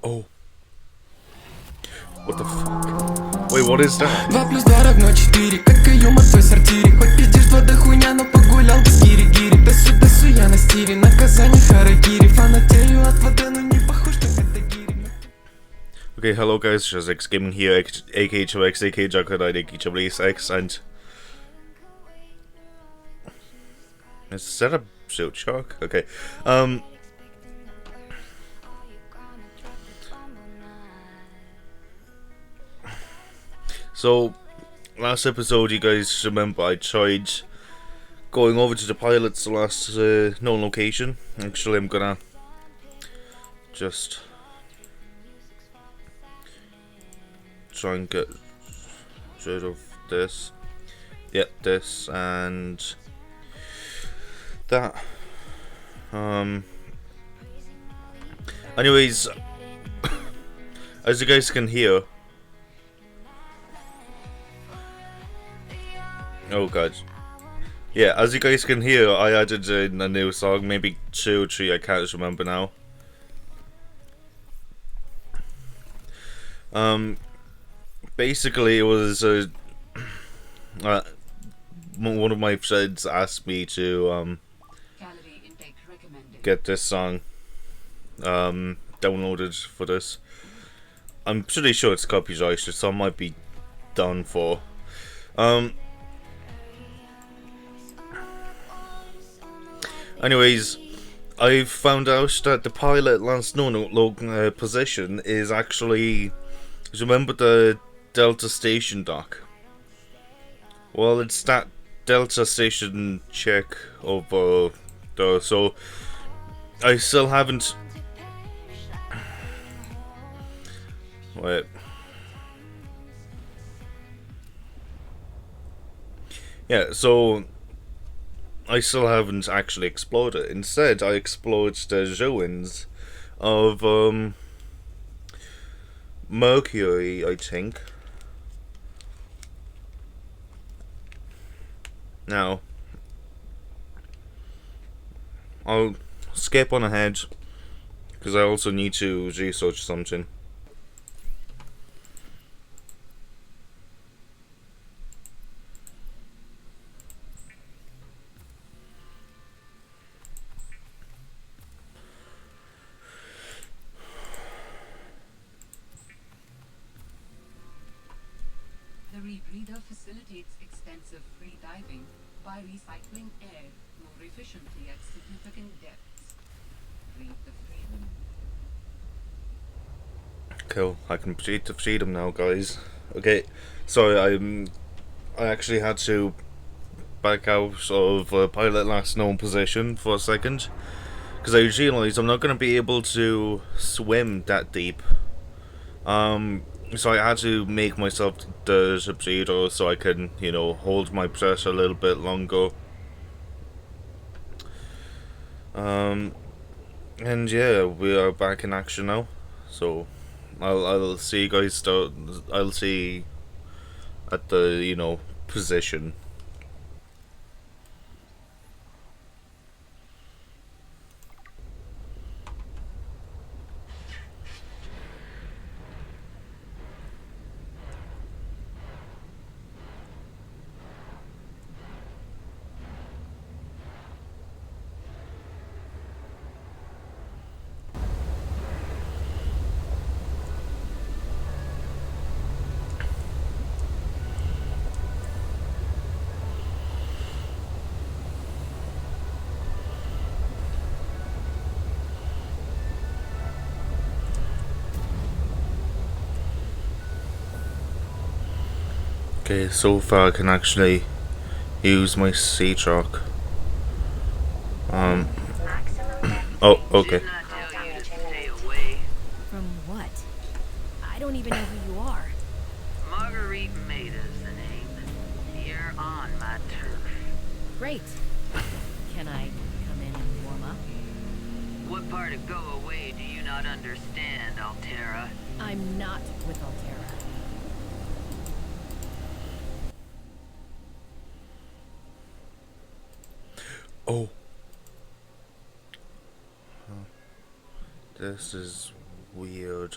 Oh. What the fuck? Wait, what is that? 2 плюс 2 равно 4, как и юмор в твой сортире. Хоть пиздишь, вода хуйня, но погулял без гири-гири. Дасу я на стиле, наказание харакири. Фанатею от воды, но не похож на катагири. Okay, hello guys, Shazix Gaming here, AK2X, AK Juggernaut, AK and... Is that a shield shark? Okay, So, last episode, you guys remember I tried going over to the pilot's last known location. Actually, I'm gonna just try and get rid of this. Yep, this and that. Anyways, as you guys can hear. Oh god. Yeah, as you guys can hear, I added in a new song, maybe 2 or 3, I can't remember now. Basically it was one of my friends asked me to get this song downloaded for this. I'm pretty sure it's copyrighted, so it might be done for. Anyways, I've found out that the pilot last known position is actually, remember the Delta Station dock? Well, it's that Delta Station check over there, so I still haven't... Wait. Yeah, so I still haven't actually explored it. Instead, I explored the ruins of Mercury, I think. Now, I'll skip on ahead because I also need to research something. The rebreather facilitates extensive free diving by recycling air more efficiently at significant depths. Breathe the freedom. Cool, I can breathe the freedom now, guys. Okay, sorry, I actually had to back out of pilot last known position for a second because I realized I'm not going to be able to swim that deep. So I had to make myself the breather so I can, you know, hold my breath a little bit longer. And yeah, we are back in action now. So I'll see you guys. I'll see at the, you know, position. Okay, so far I can actually use my sea truck. Oh, okay. From what? I don't even know who you are. Marguerite Maida's the name. You're on my turf. Great. Can I come in and warm up? What part of go away do you not understand, Altera? I'm not with Altera. Oh. This is weird.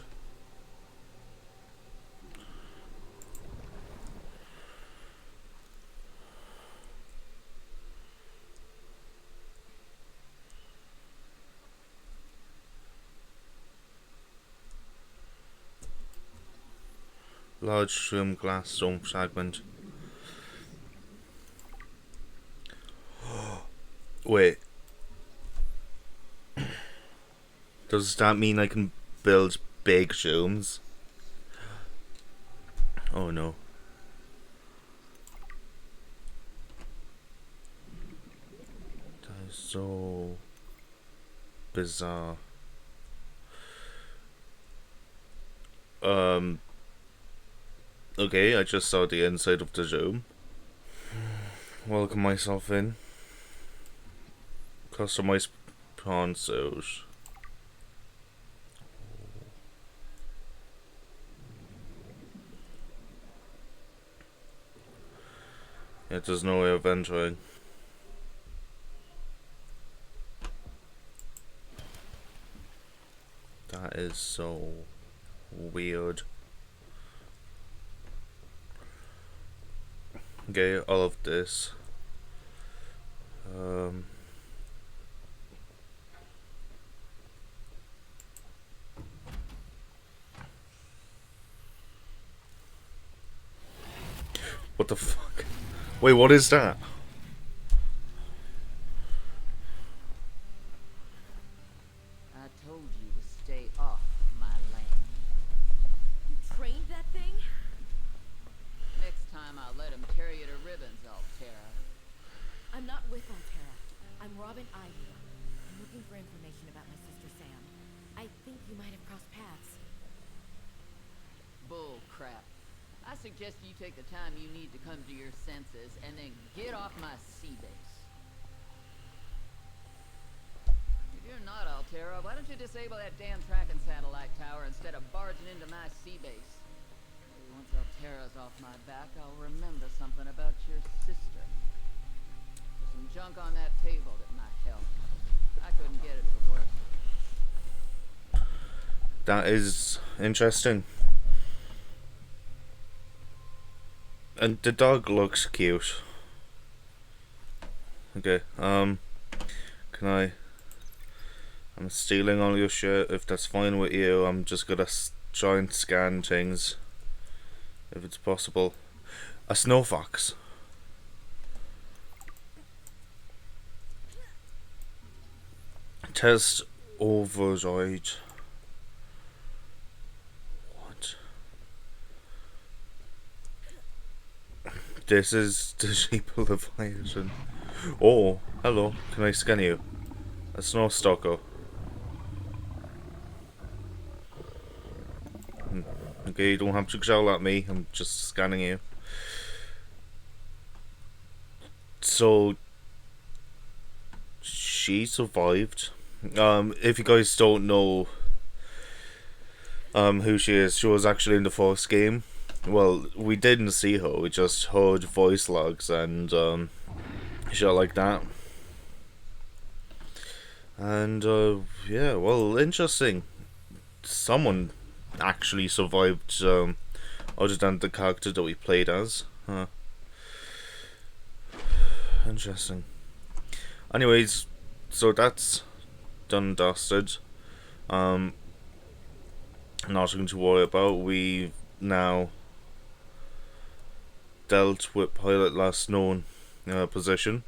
Large shroom glass stone fragment. Wait. Does that mean I can build big shrooms? Oh no. That is so bizarre. Okay, I just saw the inside of the room. Welcome myself in. Customize prawn sauce. Yeah, there's no way of entering. That is so weird. Okay, all of this. What the fuck? Wait, what is that? I told you to stay off my land. You trained that thing? Next time I'll let him tear you to ribbons, Altera. I'm not with Altera. I'm Robin Ivy. I'm looking for information about my sister Sam. I think you might have crossed paths. Bull crap. I suggest you take the time you need to come to your senses and then get off my sea base. If you're not Altera, why don't you disable that damn tracking satellite tower instead of barging into my sea base? Once Altera's off my back, I'll remember something about your sister. There's some junk on that table that might help. I couldn't get it to work. That is interesting. And the dog looks cute. Okay, can I... I'm stealing all your shit. If that's fine with you, I'm just gonna try and scan things. If it's possible. A snow fox. Test override. What? This is the sheep of Leviathan. Oh, hello. Can I scan you? A snow stalker. Okay, you don't have to growl at me. I'm just scanning you. So she survived. If you guys don't know who she is, she was actually in the first game. Well, we didn't see her, we just heard voice logs and shit like that. And yeah, well, interesting. Someone actually survived, other than the character that we played as. Interesting. Anyways, so that's done and dusted. Nothing to worry about. We now dealt with pilot last known position.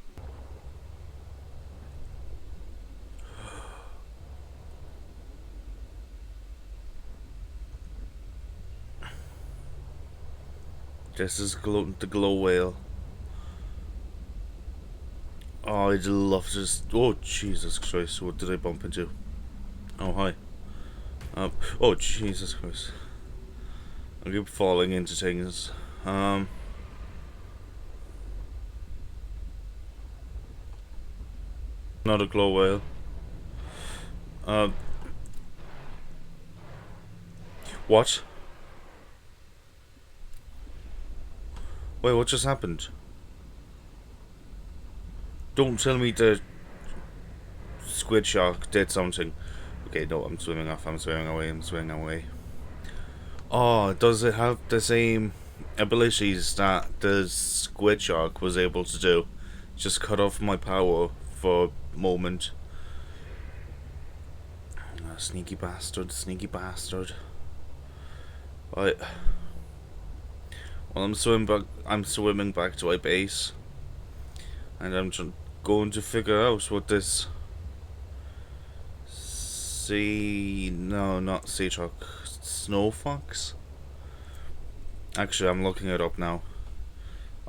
This is the glow whale. Oh, I'd love to just... Oh, Jesus Christ, what did I bump into? Oh, hi. Oh, Jesus Christ. I keep falling into things. Not a glow whale. What? Wait, what just happened? Don't tell me the squid shark did something. Okay, no, I'm swimming off. I'm swimming away. I'm swimming away. Oh, does it have the same abilities that the Squid Shark was able to do? Just cut off my power for a moment. Oh, sneaky bastard, sneaky bastard. Right. Well, I'm swimming back to my base, and I'm going to figure out what this not sea shark, snow fox. Actually, I'm looking it up now.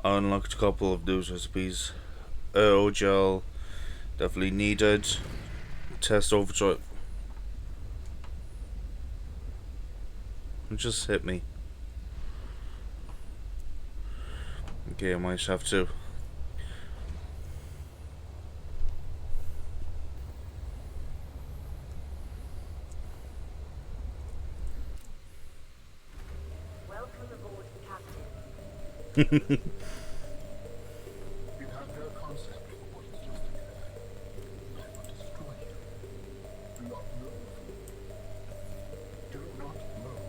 I unlocked a couple of those recipes. Gel, definitely needed. Test overdrive. It just hit me. Okay, I might have to. Welcome aboard, Captain. You have no concept of what is just occurred. I will destroy you. Do not move. Do not move.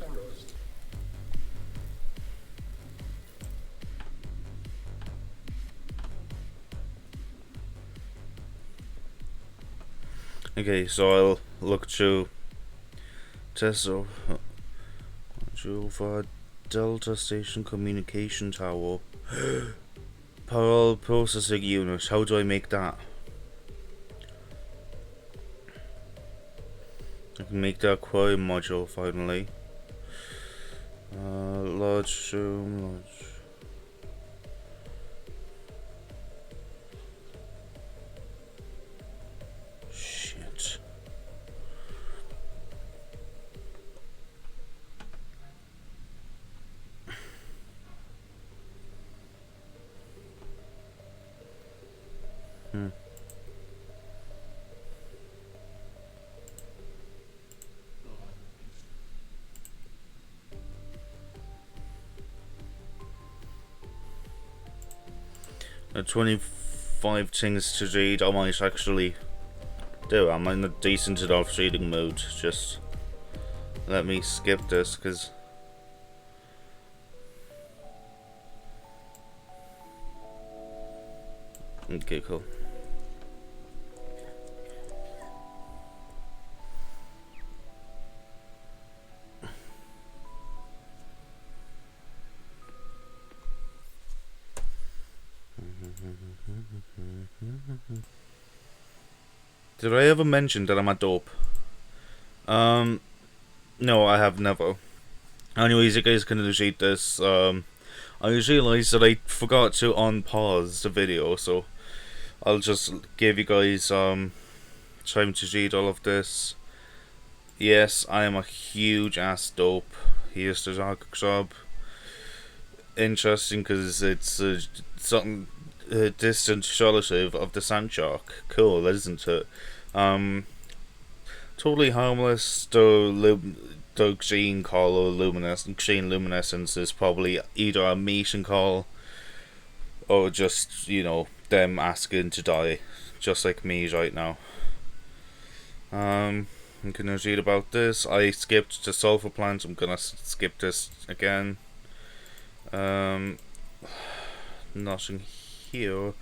Arrows. Okay, so I'll look to test over Delta Station Communication Tower. Parallel processing unit. How do I make that? I can make the aquarium module finally. Large room, large. Shit. The 25 things to read, I might actually do. I'm in a decent enough reading mood. Just let me skip this, because okay, cool. Did I ever mention that I'm a dope? No, I have never. Anyways, you guys can read this. I just realised that I forgot to unpause the video, so I'll just give you guys time to read all of this. Yes, I am a huge ass dope. Here's the dark job. Interesting because it's something distant relative of the sand shark. Cool, isn't it? Totally harmless, though the green call or green luminescence is probably either a mating call or just, you know, them asking to die, just like me right now. I'm gonna read about this. I skipped the Sulfur Plant. I'm gonna skip this again. Nothing here.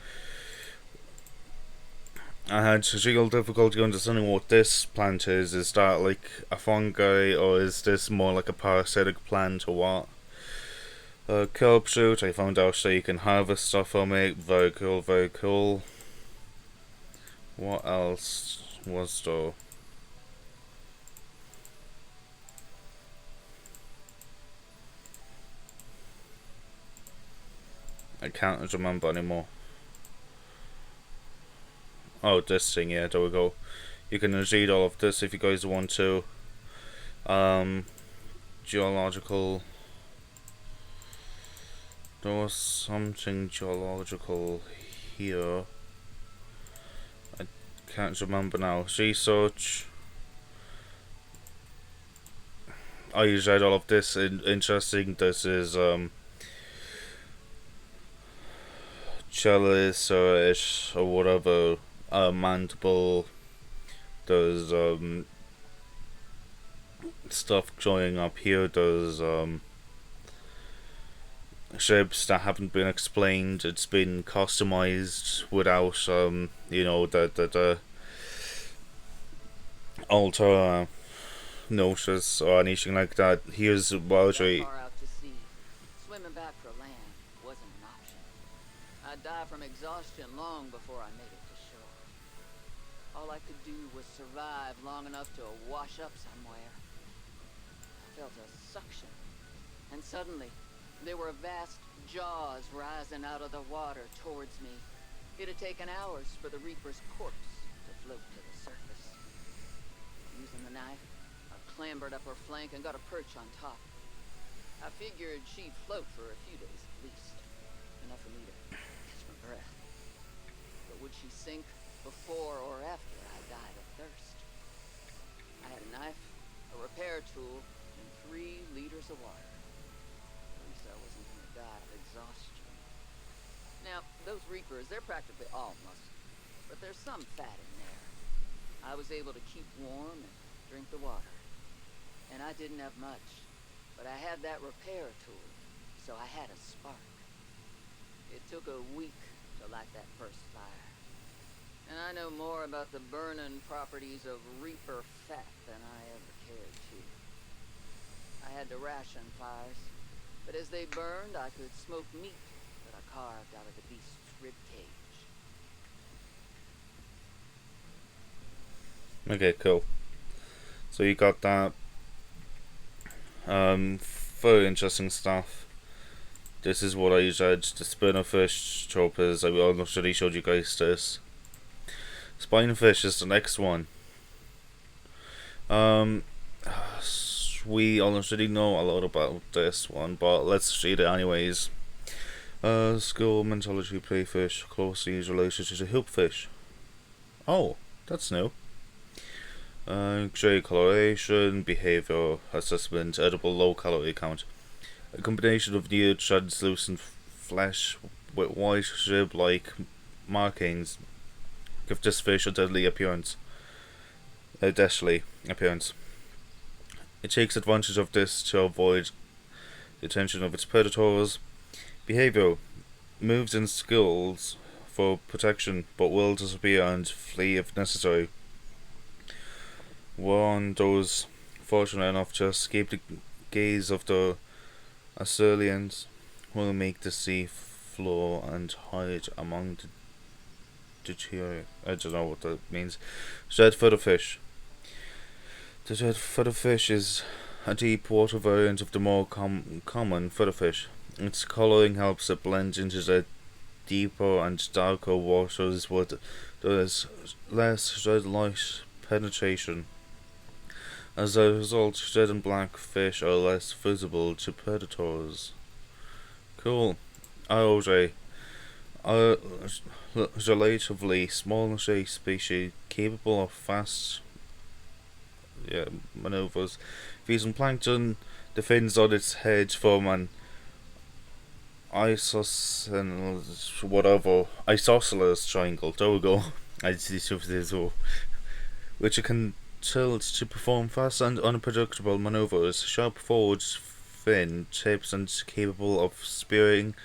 I had real difficulty understanding what this plant is. Is that like a fungi, or is this more like a parasitic plant, or what? Kelp shoot, I found out that you can harvest stuff from it. Very cool, very cool. What else was there? I can't remember anymore. Oh, this thing, yeah, there we go. You can read all of this if you guys want to. Geological. There was something geological here. I can't remember now. Research. I read all of this. Interesting. This is chalice or whatever, mandible. There's stuff showing up here. There's shapes that haven't been explained. It's been customized without the alter notice or anything like that. Here's Marjorie. That far out to sea, swimming back for land wasn't an option. I'd die from exhaustion long before I made it to shore. All I could do was survive long enough to wash up somewhere. I felt a suction, and suddenly there were vast jaws rising out of the water towards me. It had taken hours for the Reaper's corpse to float to the surface. Using the knife, I clambered up her flank and got a perch on top. I figured she'd float for a few days at least, enough for me to catch my breath. But would she sink before or after I died of thirst? I had a knife, a repair tool, and 3 liters of water. At least I wasn't going to die of exhaustion. Now, those Reapers, they're practically all muscle, but there's some fat in there. I was able to keep warm and drink the water. And I didn't have much, but I had that repair tool, so I had a spark. It took a week to light that first fire. And I know more about the burning properties of Reaper fat than I ever cared to. I had to ration fires, but as they burned, I could smoke meat that I carved out of the beast's rib cage. Okay, cool. So you got that. Very interesting stuff. This is what I said. The spinnerfish choppers. I already showed you guys this. Spinefish is the next one. We already know a lot about this one, but let's read it anyways. Skill, mentality, playfish, closely related to the hoopfish. Oh, that's new. X-ray coloration, behavior assessment, edible low calorie count. A combination of near translucent flesh with white rib-like markings give this fish a deadly appearance. It takes advantage of this to avoid the attention of its predators. Behavior moves in skills for protection, but will disappear and flee if necessary. One those fortunate enough to escape the gaze of the assailants will make the sea floor and hide among the deteriorate. I don't know what that means. Red-footed fish. The red-footed fish is a deep water variant of the more common footerfish. Its colouring helps it blend into the deeper and darker waters where there is less red light penetration. As a result, red and black fish are less visible to predators. Cool. Aurora, a relatively small species capable of fast maneuvers. Feeding plankton, the fins on its head form an isosceles triangle. There we go. Which it can tilt to perform fast and unpredictable maneuvers. Sharp forward fin tips and capable of spearing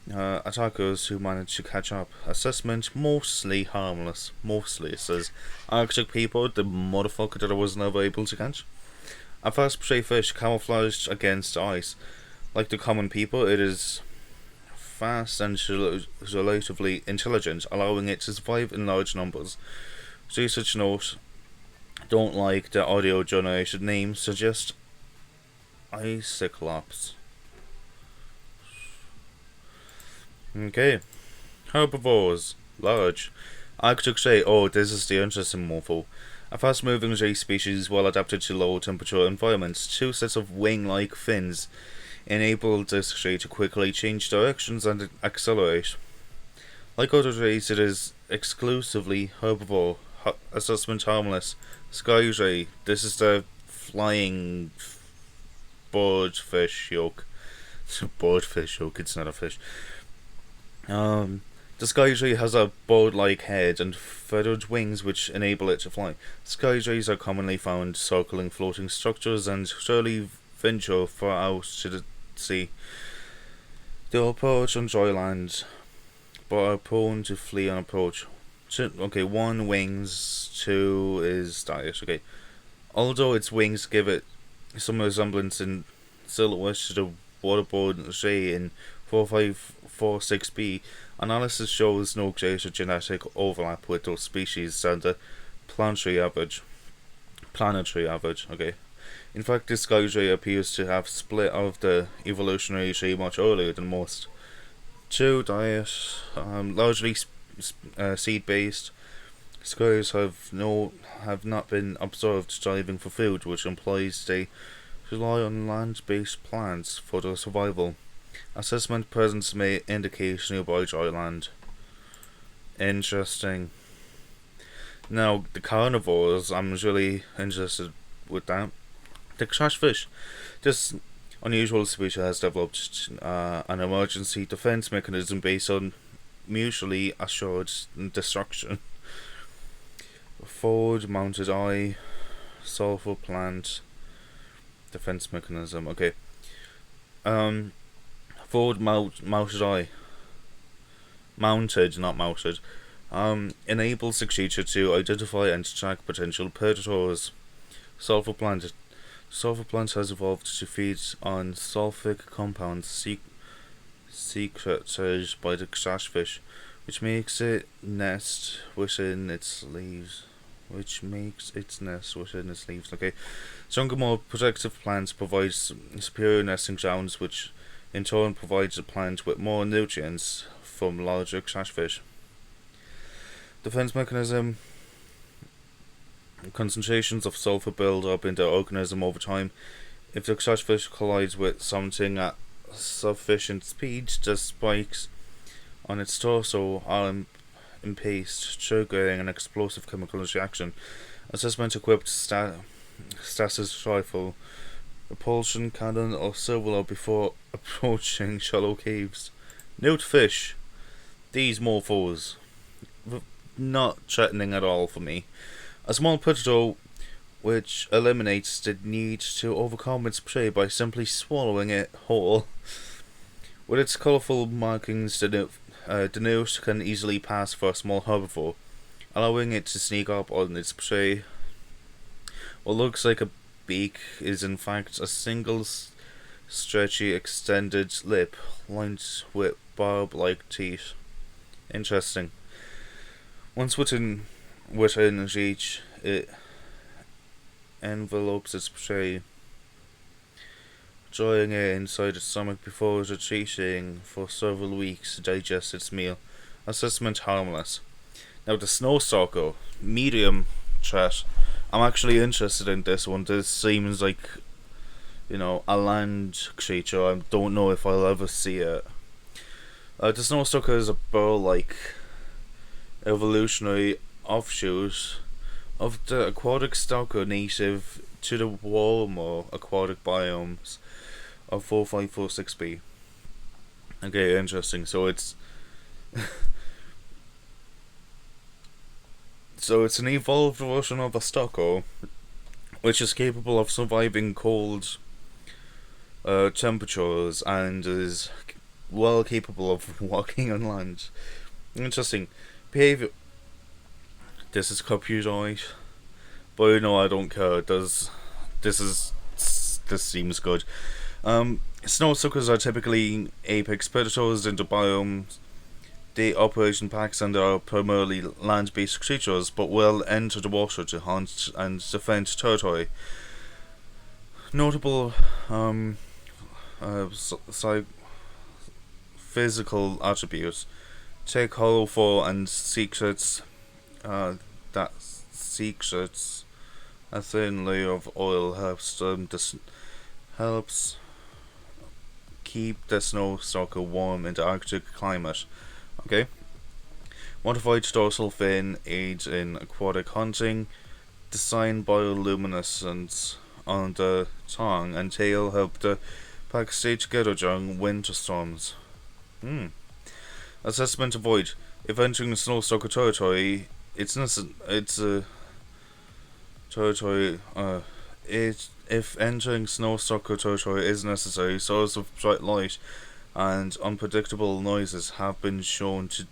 attackers who manage to catch up. Assessment, mostly harmless. Mostly, it says. Arctic people, the motherfucker that I was never able to catch. A fast prey fish camouflaged against ice. Like the common people, it is fast and relatively intelligent, allowing it to survive in large numbers. Research note, don't like the audio generation name, suggest Icyclops. Okay. Herbivores. Large. Arctic jay. Oh, this is the interesting morpho. A fast-moving jay species well adapted to low-temperature environments. 2 sets of wing-like fins enable this jay to quickly change directions and accelerate. Like other jays, it is exclusively herbivore. Assessment harmless. Sky jay. This is the flying birdfish yolk. Birdfish yolk, it's not a fish. The skyjay has a boat-like head and feathered wings which enable it to fly. Skyjays are commonly found circling floating structures and surely venture far out to the sea. They approach on dry land, but are prone to flee on approach. Okay, 1 wings, 2 is diet. Okay, although its wings give it some resemblance in silhouette to the waterborne jay in 4546b, analysis shows no greater genetic overlap with those species than the planetary average. Okay. In fact, this skyjay appears to have split out of the evolutionary tree much earlier than most. 2 diet, largely seed-based. Skiers have not been observed diving for food, which implies they rely on land-based plants for their survival. Assessment presence may indicate nearby dry land. Interesting. Now, the carnivores, I'm really interested with that. The cashfish. This unusual species has developed an emergency defense mechanism based on mutually assured destruction. Forward mounted eye, sulfur plant, defense mechanism. Okay. Forward mounted eye. Mounted, not mounted. Enables the creature to identify and track potential predators. Sulfur plant. Sulfur plant has evolved to feed on sulfic compounds secreted by the cashfish, which makes its nest within its leaves. Okay. Stronger, more protective plants provide superior nesting grounds, which in turn provides the plant with more nutrients from larger cashfish. Defense mechanism. Concentrations of sulfur build up in the organism over time. If the cashfish collides with something at sufficient speed, the spikes on its torso are impaced, triggering an explosive chemical reaction. Assessment equipped stasis rifle, repulsion cannon, or similar before approaching shallow caves. Note fish. These morphos. Not threatening at all for me. A small predator which eliminates the need to overcome its prey by simply swallowing it whole. With its colourful markings, the Denuze can easily pass for a small herbivore, allowing it to sneak up on its prey. What looks like a beak is in fact a single stretchy extended lip lined with barb-like teeth. Interesting. Once within reach, it envelopes its prey, drawing it inside its stomach before retreating for several weeks to digest its meal. Assessment harmless. Now the snow stalker, medium threat. I'm actually interested in this one. This seems like, a land creature. I don't know if I'll ever see it. The snow stalker is a burr-like evolutionary offshoot of the aquatic stalker native to the warmer aquatic biomes of 4546b. Okay, interesting. So it's it's an evolved version of a stalker, which is capable of surviving cold temperatures and is well capable of walking on land. Interesting. Behavior. This is copyright, but I don't care. This seems good. Snow suckers are typically apex predators in the biome. They operate in packs and are primarily land-based creatures, but will enter the water to hunt and defend territory. Notable physical attributes: take hollow for and secrets. That secrets a thin layer of oil helps keep the snow stalker warm in the Arctic climate. Okay. Modified dorsal fin aids in aquatic hunting. Design bioluminescence on the tongue and tail help the pack stay together during winter storms. Assessment avoid. If entering the Snowstalker territory, it's territory. If entering Snowstalker territory is necessary, sources of bright light and unpredictable noises have been shown to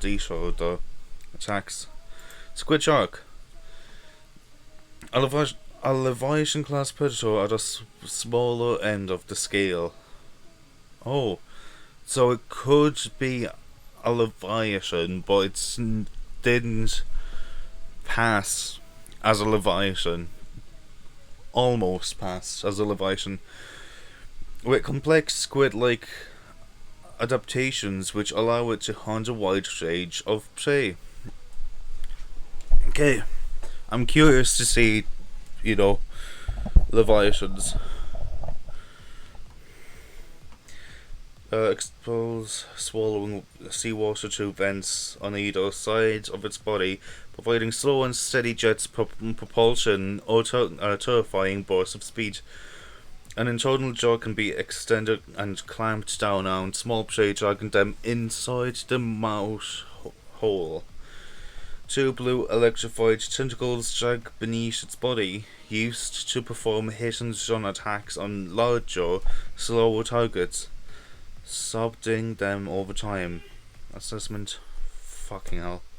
deter the attacks. Squid Shark. A Leviathan class predator at a smaller end of the scale. Oh, so it could be a Leviathan, but it didn't pass as a Leviathan. Almost passed as a Leviathan. With complex squid-like adaptations which allow it to hunt a wide range of prey. Okay, I'm curious to see, Leviathans. Expose swallowing seawater through vents on either side of its body, providing slow and steady jets propulsion or terrifying bursts of speed. An internal jaw can be extended and clamped down on small prey, dragging them inside the mouth hole. Two blue electrified tentacles drag beneath its body, used to perform hit and run attacks on larger, slower targets, subduing them over time. Assessment. Fucking hell.